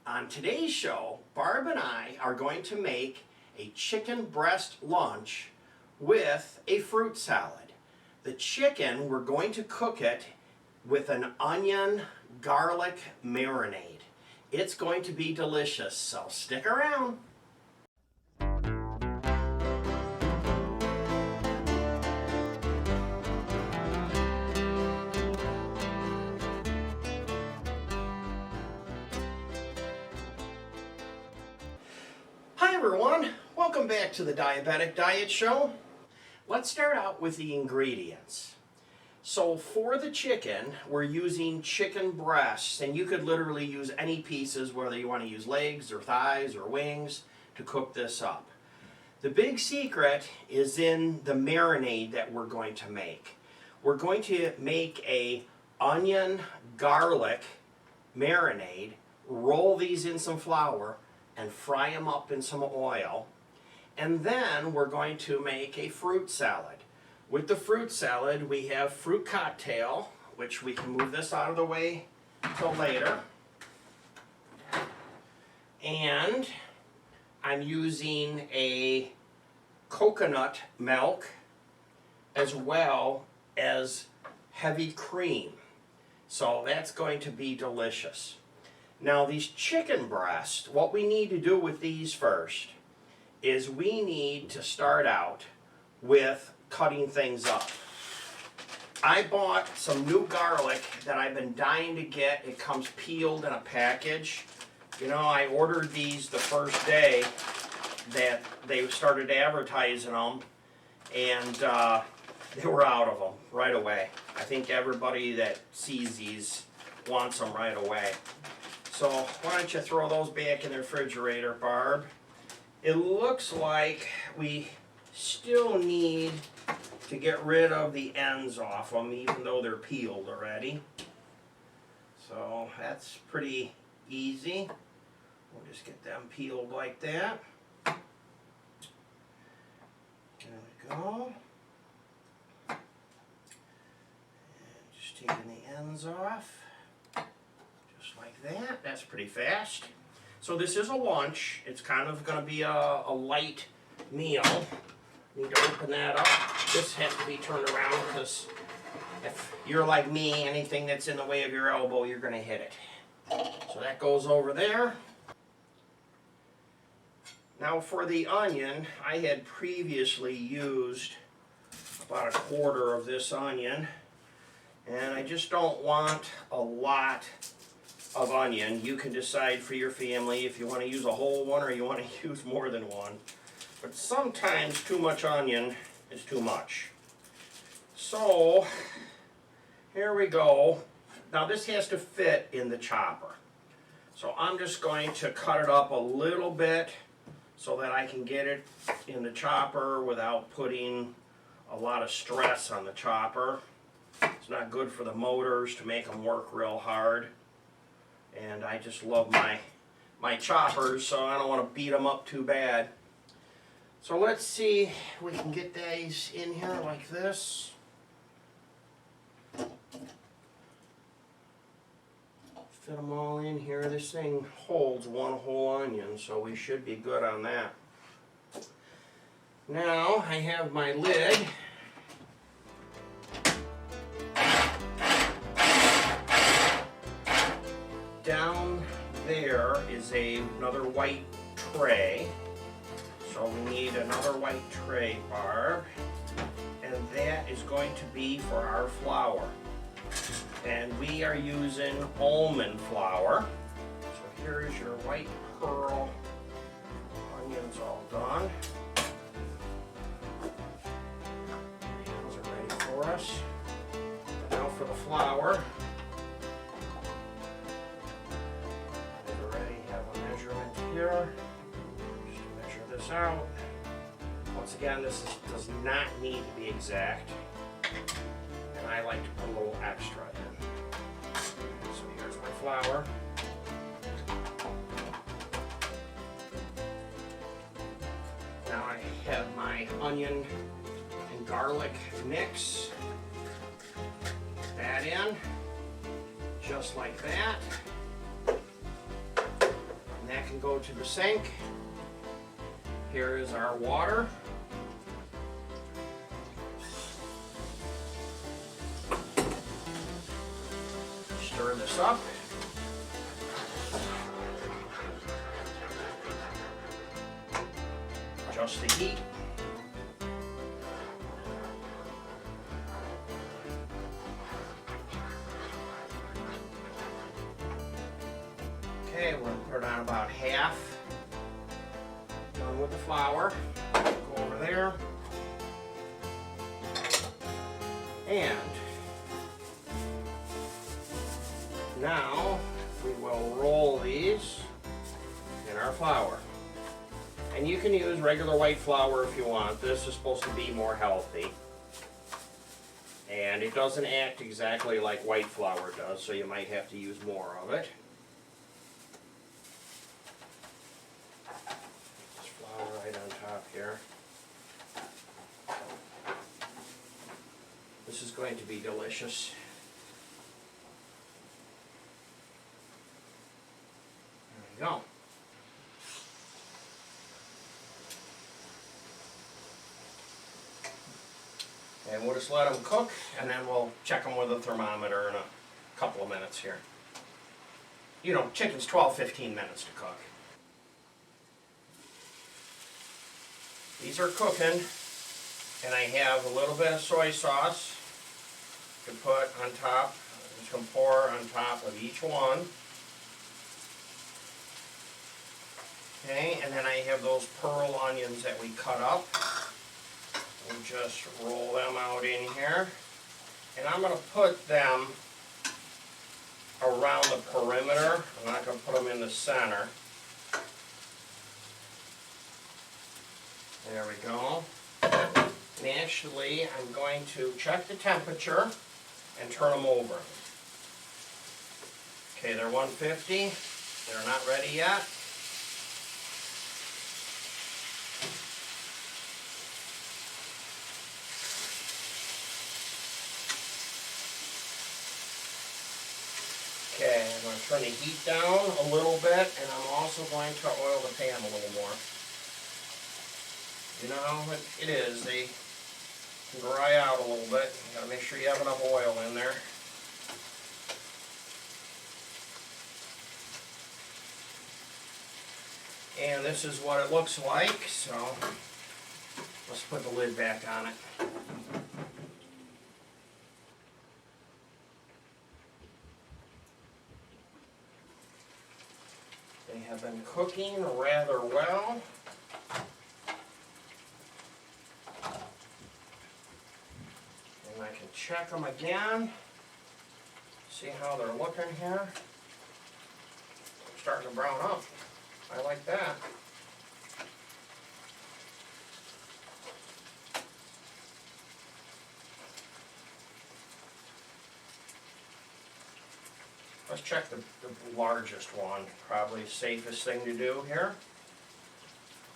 On today's show, Barb and I are going to make a chicken breast lunch with a fruit salad. The chicken, we're going to cook it with an onion garlic marinade. It's going to be delicious, so stick around. Hi everyone, welcome back to the Diabetic Diet Show. Let's start out with the ingredients. So for the chicken, we're using chicken breasts, and you could literally use any pieces, whether you want to use legs or thighs or wings, to cook this up. The big secret is in the marinade that we're going to make. We're going to make a onion garlic marinade, roll these in some flour, and fry them up in some oil. And then we're going to make a fruit salad. With the fruit salad, we have fruit cocktail, which we can move this out of the way till later. And I'm using a coconut milk as well as heavy cream. So that's going to be delicious. Now these chicken breasts, what we need to do with these first is we need to start out with cutting things up. I bought some new garlic that I've been dying to get. It comes peeled in a package. You know, I ordered these the first day that they started advertising them, and they were out of them right away. I think everybody that sees these wants them right away. So why don't you throw those back in the refrigerator, Barb? It looks like we still need to get rid of the ends off them, even though they're peeled already. So that's pretty easy. We'll just get them peeled like that. There we go. And just taking the ends off. Just like that. That's pretty fast. So this is a lunch. It's kind of going to be a light meal. Need to open that up. This has to be turned around because if you're like me, anything that's in the way of your elbow, you're going to hit it. So that goes over there. Now for the onion, I had previously used about a quarter of this onion, and I just don't want a lot of onion. You can decide for your family if you want to use a whole one or you want to use more than one. But sometimes too much onion is too much. So here we go. Now this has to fit in the chopper. So I'm just going to cut it up a little bit so that I can get it in the chopper without putting a lot of stress on the chopper. It's not good for the motors to make them work real hard. And I just love my choppers, so I don't want to beat them up too bad. So let's see if we can get these in here like this. Fit them all in here. This thing holds one whole onion, so we should be good on that. Now I have my lid. Down there is another white tray. So we need another white tray, Barb. And that is going to be for our flour. And we are using almond flour. So here is your white pearl. Onions all done. Those are ready for us. Now for the flour. Here, just to measure this out. Once again, this does not need to be exact, and I like to put a little extra in. So here's my flour. Now I have my onion and garlic mix. Put that in, just like that. can go to the sink. Here is our water. Stir this up. Adjust the heat. Okay, we're going to put it on about half. Done with the flour. Go over there. And now we will roll these in our flour. And you can use regular white flour if you want. This is supposed to be more healthy. And it doesn't act exactly like white flour does, so you might have to use more of it. Just flour right on top here. This is going to be delicious. There we go. And we'll just let them cook, and then we'll check them with a thermometer in a couple of minutes here. You know, chicken's 12-15 minutes to cook. These are cooking, and I have a little bit of soy sauce to put on top. I'm just going to pour on top of each one. Okay, and then I have those pearl onions that we cut up. We'll just roll them out in here. And I'm going to put them around the perimeter. I'm not going to put them in the center. There we go. And actually, I'm going to check the temperature and turn them over. Okay, they're 150. They're not ready yet. Okay, I'm going to turn the heat down a little bit, and I'm also going to oil the pan a little more. You know how it is, they can dry out a little bit. You got to make sure you have enough oil in there. And this is what it looks like, so let's put the lid back on it. They have been cooking rather well. And I can check them again. See how they're looking here. They're starting to brown up. I like that. Let's check the largest one, probably safest thing to do here.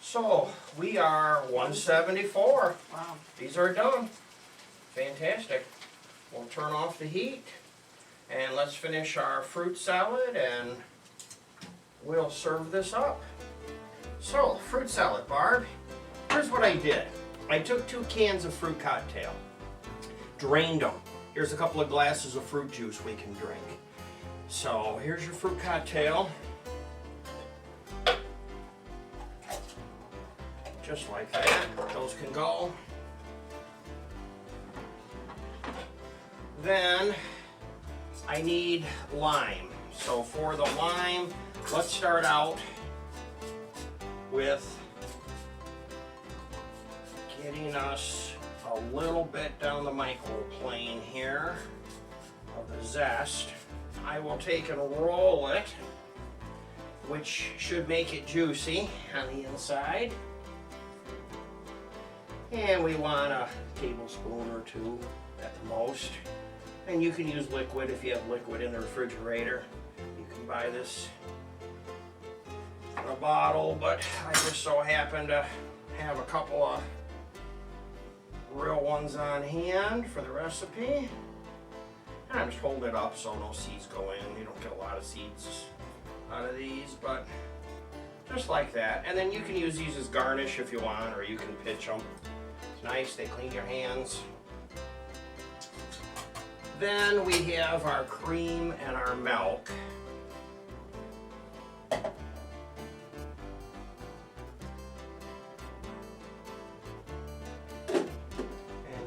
So, we are 174. Wow. These are done. Fantastic. We'll turn off the heat, and let's finish our fruit salad, and we'll serve this up. So, fruit salad, Barb. Here's what I did. I took 2 cans of fruit cocktail, drained them. Here's a couple of glasses of fruit juice we can drink. So here's your fruit cocktail. Just like that. Those can go. Then I need lime. So for the lime, let's start out with getting us a little bit down the microplane here of the zest. I will take and roll it, which should make it juicy on the inside. And we want a tablespoon or 2 at the most. And you can use liquid if you have liquid in the refrigerator. You can buy this in a bottle, but I just so happen to have a couple of real ones on hand for the recipe. And I'm just holding it up so no seeds go in. You don't get a lot of seeds out of these, but Just like that. And then you can use these as garnish if you want, or you can pitch them. It's nice, they clean your hands. Then we have our cream and our milk. And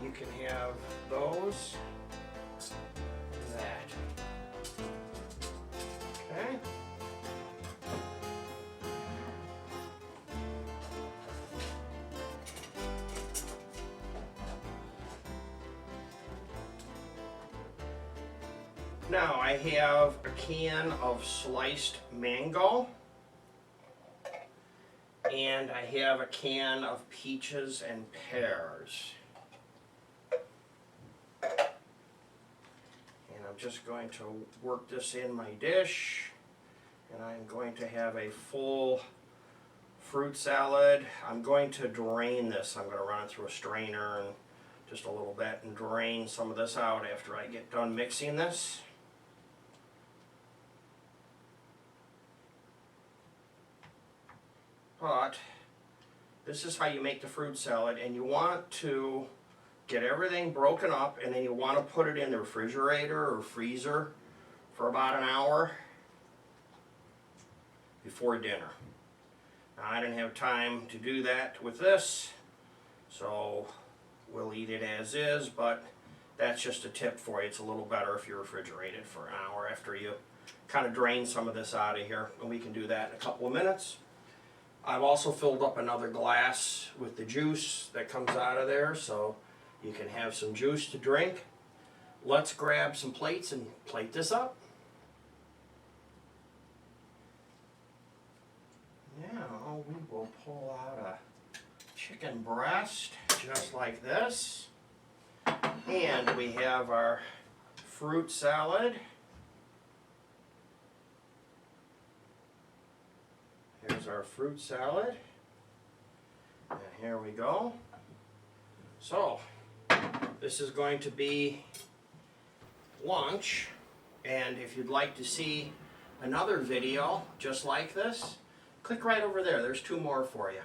you can have those. That. Okay. Now I have a can of sliced mango, and I have a can of peaches and pears. And I'm just going to work this in my dish, and I'm going to have a full fruit salad. I'm going to drain this. I'm going to run it through a strainer and just a little bit and drain some of this out after I get done mixing this. But this is how you make the fruit salad, and you want to get everything broken up, and then you want to put it in the refrigerator or freezer for about an hour before dinner. Now, I didn't have time to do that with this, so we'll eat it as is, but that's just a tip for you. It's a little better if you refrigerate it for an hour after you kind of drain some of this out of here, and we can do that in a couple of minutes. I've also filled up another glass with the juice that comes out of there, so you can have some juice to drink. Let's grab some plates and plate this up. Now we will pull out a chicken breast just like this. And we have our fruit salad. Here's our fruit salad, and here we go. So, this is going to be lunch, and if you'd like to see another video just like this, click right over there. There's 2 more for you.